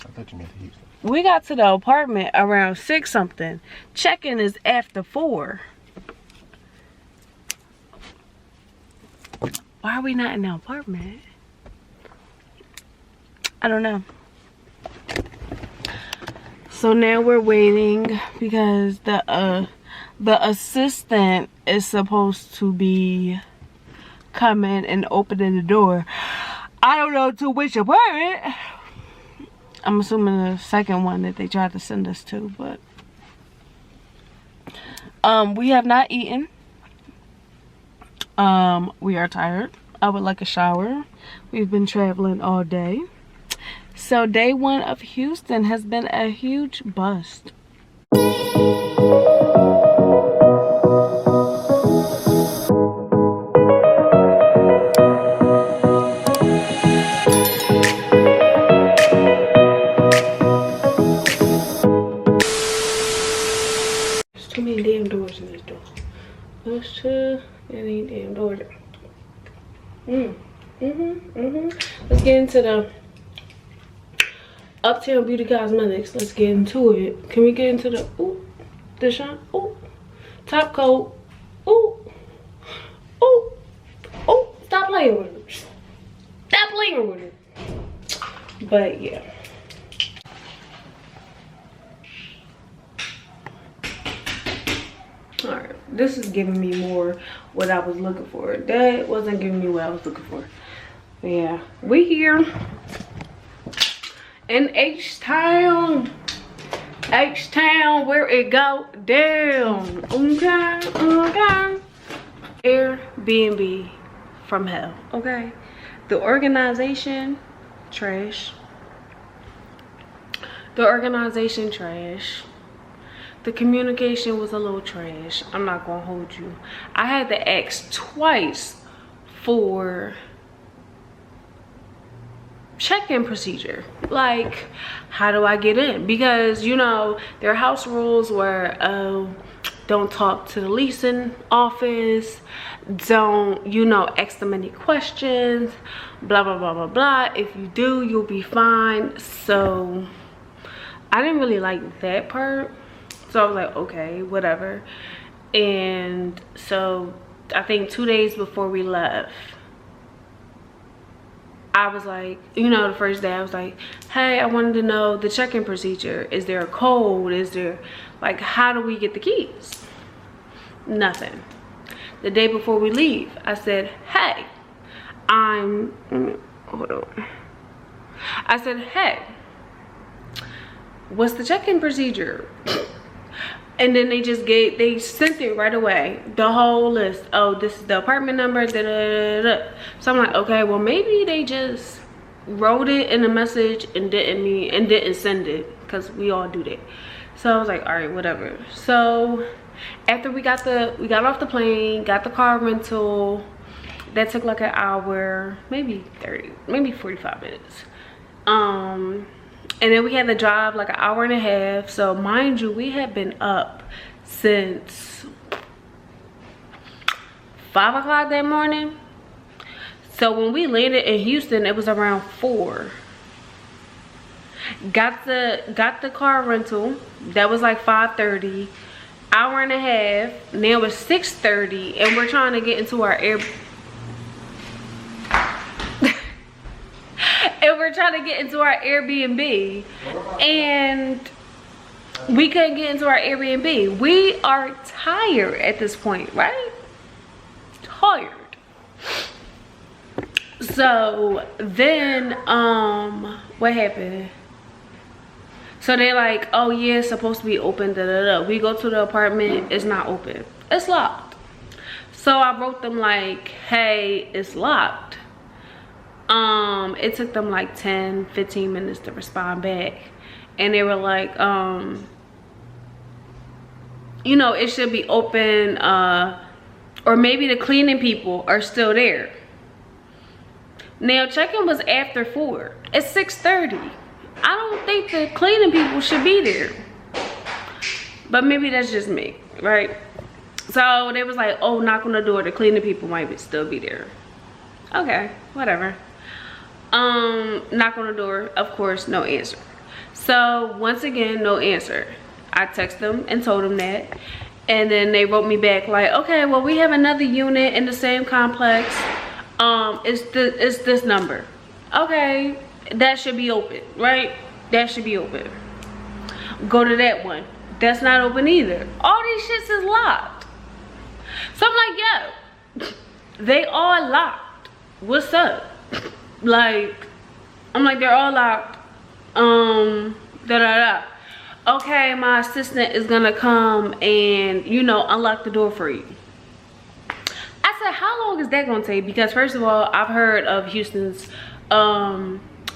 I thought you meant to Houston. We got to the apartment around 6 something. Check-in is after 4. Why are we not in the apartment? I don't know. So now we're waiting because the assistant is supposed to be coming and opening the door. I don't know to which apartment. I'm assuming the second one that they tried to send us to, but we have not eaten. We are tired. I would like a shower. We've been traveling all day. So day 1 of Houston has been a huge bust. There's too many damn doors in this door. There's too many damn doors. Let's get into the Uptown Beauty Cosmetics. Let's get into it. Can we get into the the shine? Top coat. Stop playing with it. Stop playing with it. But yeah. Alright, this is giving me more what I was looking for. That wasn't giving me what I was looking for. But yeah, we here in H-Town. H-Town, where it go down. Okay. Airbnb from hell. Okay. The organization, trash. The organization, trash. The communication was a little trash. I'm not gonna hold you. I had to ask twice for check-in procedure. Like, how do I get in? Because, you know, their house rules were, don't talk to the leasing office. Don't, you know, ask them any questions. Blah, blah, blah, blah, blah. If you do, you'll be fine. So, I didn't really like that part. So I was like, okay, whatever. And so I think 2 days before we left, I was like, you know, the first day I was like, hey, I wanted to know the check-in procedure. Is there a code? Is there, like, how do we get the keys? Nothing. The day before we leave, I said, hey, hold on. I said, hey, what's the check-in procedure? And then they sent it right away, the whole list. Oh, this is the apartment number, da, da, da, da. So I'm like, okay, well, maybe they just wrote it in a message and didn't send it, because we all do that. So I was like, all right, whatever. So after we got off the plane, got the car rental, that took like an hour, maybe 30, maybe 45 minutes. And then we had to drive like an hour and a half. So mind you, we had been up since 5 o'clock that morning. So when we landed in Houston, it was around 4. Got the car rental. That was like 5:30. Hour and a half. Now it's 6:30, and we're trying to get into our Airbnb, and we couldn't get into our Airbnb. We are tired at this point, right? Tired. So then what happened? So they're like, oh yeah, it's supposed to be open, da da da. We go to the apartment, it's not open, it's locked. So I wrote them like, hey, it's locked. It took them like 10-15 minutes to respond back, and they were like, you know, it should be open, or maybe the cleaning people are still there. Now check-in was after 4. It's 6:30. I don't think the cleaning people should be there, but maybe that's just me, right? So they was like, oh, knock on the door, the cleaning people might still be there. Okay, whatever. Knock on the door, of course, no answer. So once again, no answer. I texted them and told them that. And then they wrote me back like, okay, well, we have another unit in the same complex. It's this number. Okay, that should be open, right? That should be open. Go to that one. That's not open either. All these shits is locked. So I'm like, yo, they all locked. What's up? Like, I'm like, they're all locked. Okay, my assistant is gonna come and, you know, unlock the door for you. I said, how long is that gonna take? Because first of all, I've heard of Houston's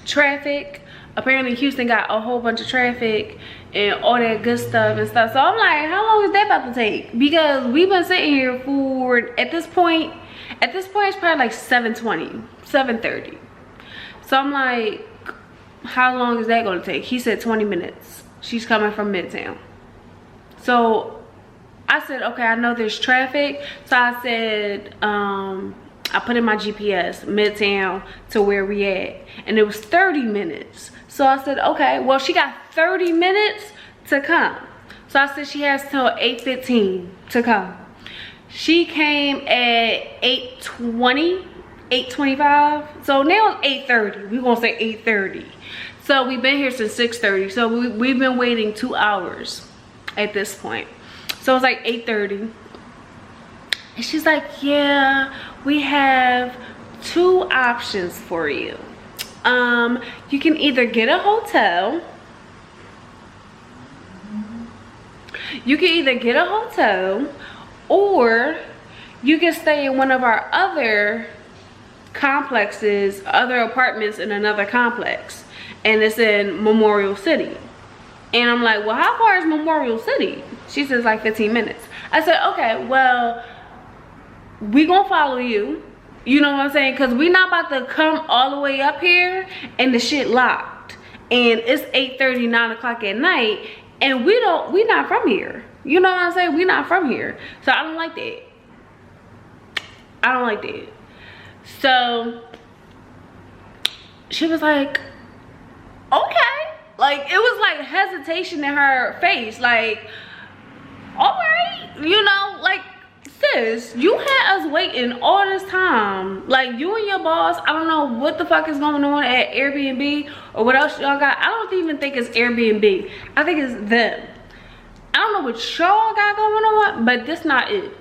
traffic. Apparently Houston got a whole bunch of traffic and all that good stuff and stuff. So I'm like, how long is that about to take? Because we've been sitting here for, at this point it's probably like 7:20, 7:30. So I'm like, how long is that gonna take? He said 20 minutes. She's coming from Midtown. So I said, okay, I know there's traffic. So I said, I put in my GPS, Midtown to where we at. And it was 30 minutes. So I said, okay, well, she got 30 minutes to come. So I said she has till 8:15 to come. She came at 8:20, 8:25. So now it's 8:30. We're gonna say 8:30. So we've been here since 6:30. So we've been waiting 2 hours at this point. So it's like 8:30. And she's like, yeah, we have 2 options for you. You can either get a hotel. Or you can stay in one of our other complexes, other apartments in another complex. And it's in Memorial City. And I'm like, well, how far is Memorial City? She says like 15 minutes. I said, okay, well, we gonna follow you. You know what I'm saying? Because we not about to come all the way up here and the shit locked. And it's 8:30, 9 o'clock at night. And we not from here. You know what I'm saying? We not from here. So I don't like that. I don't like that. So she was like, okay. Like, it was like hesitation in her face. Like, all right, you know, like, sis, you had us waiting all this time. Like, you and your boss, I don't know what the fuck is going on at Airbnb or what else y'all got. I don't even think it's Airbnb. I think it's them. I don't know what y'all got going on, but this not it.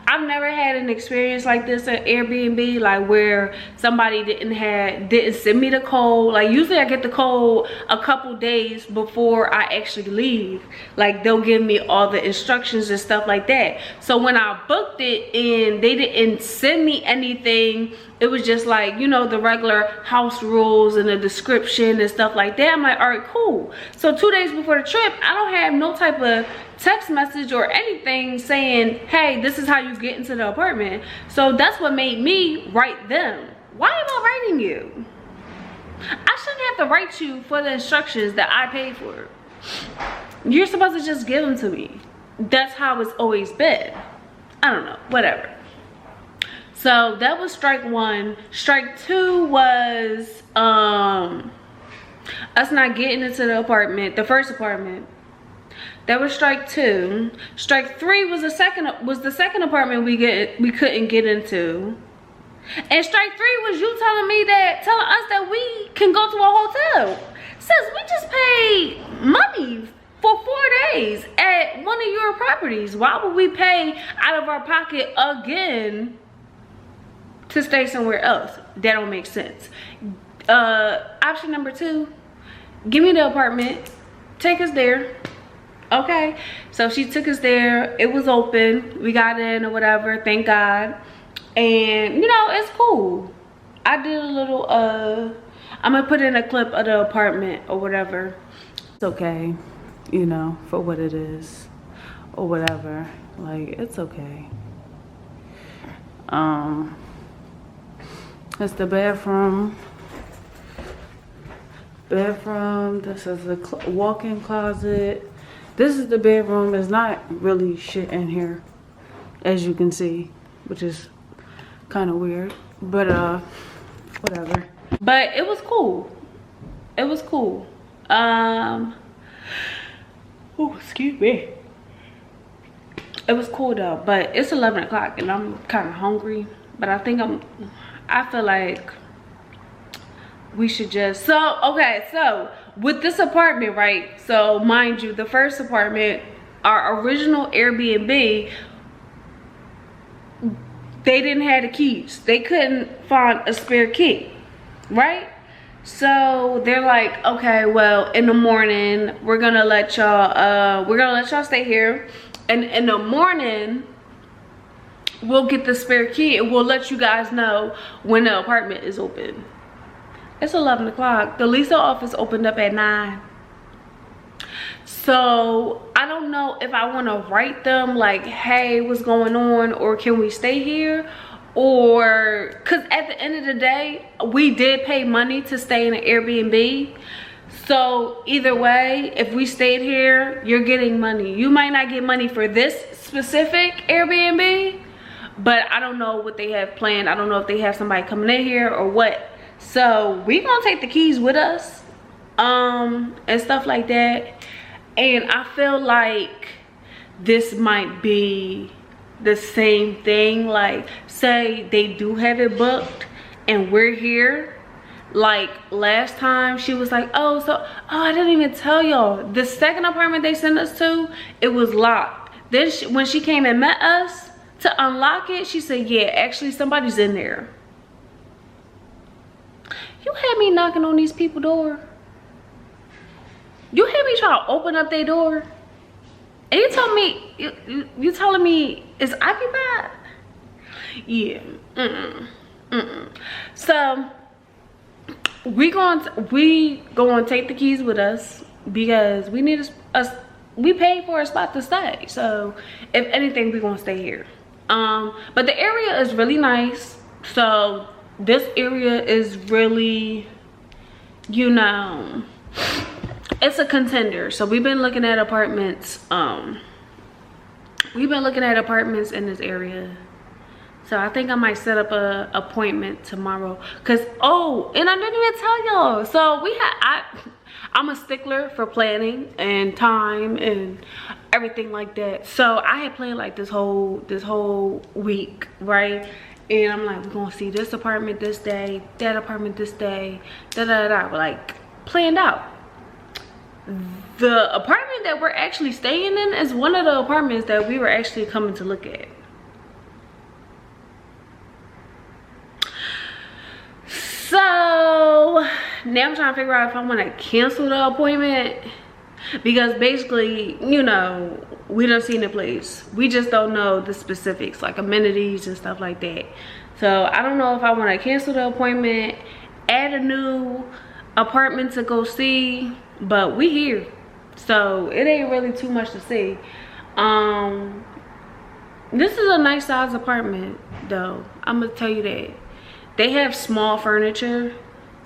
I've never had an experience like this at Airbnb, like where somebody didn't send me the code. Like, usually I get the code a couple days before I actually leave. Like, they'll give me all the instructions and stuff like that. So when I booked it and they didn't send me anything, it was just like, you know, the regular house rules and the description and stuff like that. I'm like, all right, cool. So 2 days before the trip, I don't have no type of text message or anything saying, hey, this is how you get into the apartment. So that's what made me write them. Why am I writing you? I shouldn't have to write you for the instructions that I paid for. You're supposed to just give them to me. That's how it's always been. I don't know, whatever. So that was strike 1. Strike 2 was us not getting into the apartment, the first apartment. That was strike 2. Strike 3 was the second apartment we couldn't get into. And strike 3 was you telling us that we can go to a hotel. Sis, we just paid money for 4 days at one of your properties. Why would we pay out of our pocket again to stay somewhere else? That don't make sense. Option number 2, give me the apartment, take us there. Okay, so she took us there. It was open, we got in or whatever, thank God. And you know, it's cool. I did a little I'm gonna put in a clip of the apartment or whatever. It's okay, you know, for what it is or whatever. Like, it's okay. It's the bathroom. This is the walk-in closet. This is the bedroom. There's not really shit in here, as you can see, which is kind of weird, but whatever. But it was cool. It was cool. Oh, excuse me. It was cool though, but it's 11 o'clock and I'm kind of hungry. But I think I feel like we should just, so with this apartment, right? So mind you, the first apartment, our original Airbnb, they didn't have the keys. They couldn't find a spare key, right? So they're like, okay, well, in the morning, we're gonna let y'all stay here. And in the morning, we'll get the spare key and we'll let you guys know when the apartment is open. It's 11 o'clock. The Lisa office opened up at 9. So I don't know if I want to write them like, hey, what's going on, or can we stay here? Or, because at the end of the day, we did pay money to stay in an Airbnb. So either way, if we stayed here, you're getting money. You might not get money for this specific Airbnb, but I don't know what they have planned. I don't know if they have somebody coming in here or what. So we gonna take the keys with us, and stuff like that. And I feel like this might be the same thing. Like, say they do have it booked and we're here. Like last time she was like, oh, I didn't even tell y'all, the second apartment they sent us to, it was locked. Then when she came and met us to unlock it, she said, yeah, actually somebody's in there. You had me knocking on these people's door. You had me trying to open up their door. And you told me, you telling me it's occupied? Yeah. So we gonna take the keys with us because we need we paid for a spot to stay. So if anything, we gonna stay here. But the area is really nice. So this area is really, you know, it's a contender. So we've been looking at apartments. We've been looking at apartments in this area. So I think I might set up a appointment tomorrow. Cause and I didn't even tell y'all. So I'm a stickler for planning and time and everything like that. So I had planned like this whole week, right? And I'm like, we're gonna see this apartment this day, that apartment this day, like planned out. The apartment that we're actually staying in is one of the apartments that we were actually coming to look at. So now I'm trying to figure out if I want to cancel the appointment, because basically, you know, we done seen the place. We just don't know the specifics, like amenities and stuff like that. So I don't know if I want to cancel the appointment, add a new apartment to go see, but we here. So it ain't really too much to see. This is a nice size apartment though. I'm gonna tell you that. They have small furniture,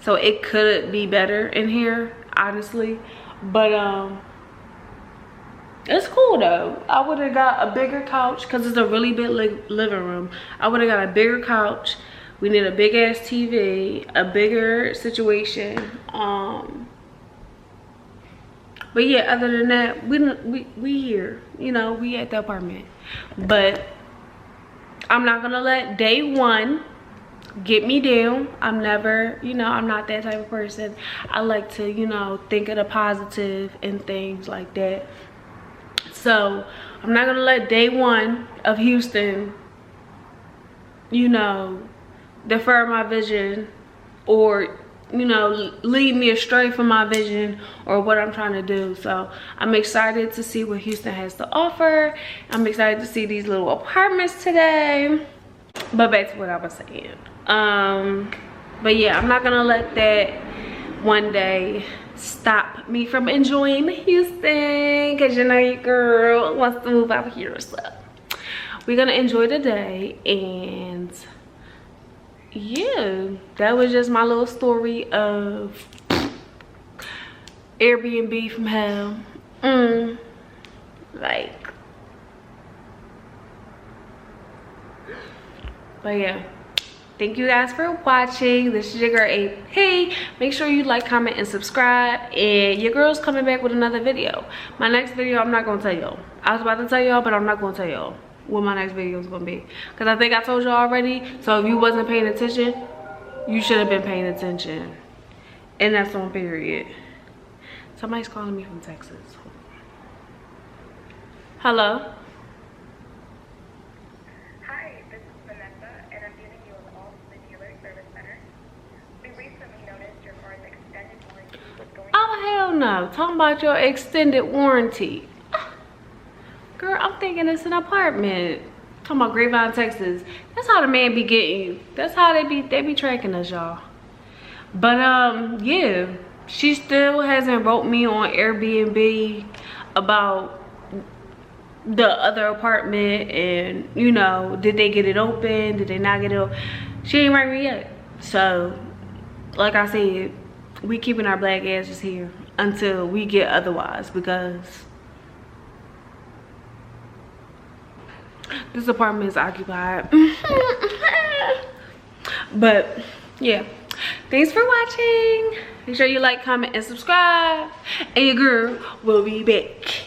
so it could be better in here, honestly. But it's cool though. I would have got a bigger couch because it's a really big living room. I would have got a bigger couch. We need a big ass TV, a bigger situation. But yeah, other than that, we here. You know, we at the apartment. But I'm not gonna let day one get me down. I'm never, you know, I'm not that type of person. I like to, you know, think of the positive and things like that. So I'm not gonna let day one of Houston, you know, defer my vision or, you know, lead me astray from my vision or what I'm trying to do. So I'm excited to see what Houston has to offer. I'm excited to see these little apartments today. But back to what I was saying. But yeah, I'm not gonna let that one day stop me from enjoying Houston, because you know your girl wants to move out here. So we're gonna enjoy the day. And yeah, that was just my little story of Airbnb from hell. But yeah, thank you guys for watching. This is your girl AP. Make sure you like, comment, and subscribe. And your girl's coming back with another video. My next video, I'm not gonna tell y'all. I was about to tell y'all, but I'm not gonna tell y'all what my next video is gonna be, because I think I told y'all already. So if you wasn't paying attention, you should have been paying attention. And that's on period. Somebody's calling me from Texas. Hello. Hi, this is Vanessa, and I'm giving you a call from the dealer service center. We recently noticed your car's extended warranty was going. Oh hell no! Talking about your extended warranty. Girl, I'm thinking it's an apartment. Talking about Grapevine, Texas. That's how the man be getting you. That's how they be tracking us, y'all. But yeah, she still hasn't wrote me on Airbnb about the other apartment, and you know, did they get it open, did they not get it open? She ain't write me yet. So like I said, we keeping our black asses here until we get otherwise, because this apartment is occupied. But yeah, thanks for watching. Make sure you like, comment, and subscribe, and your girl will be back.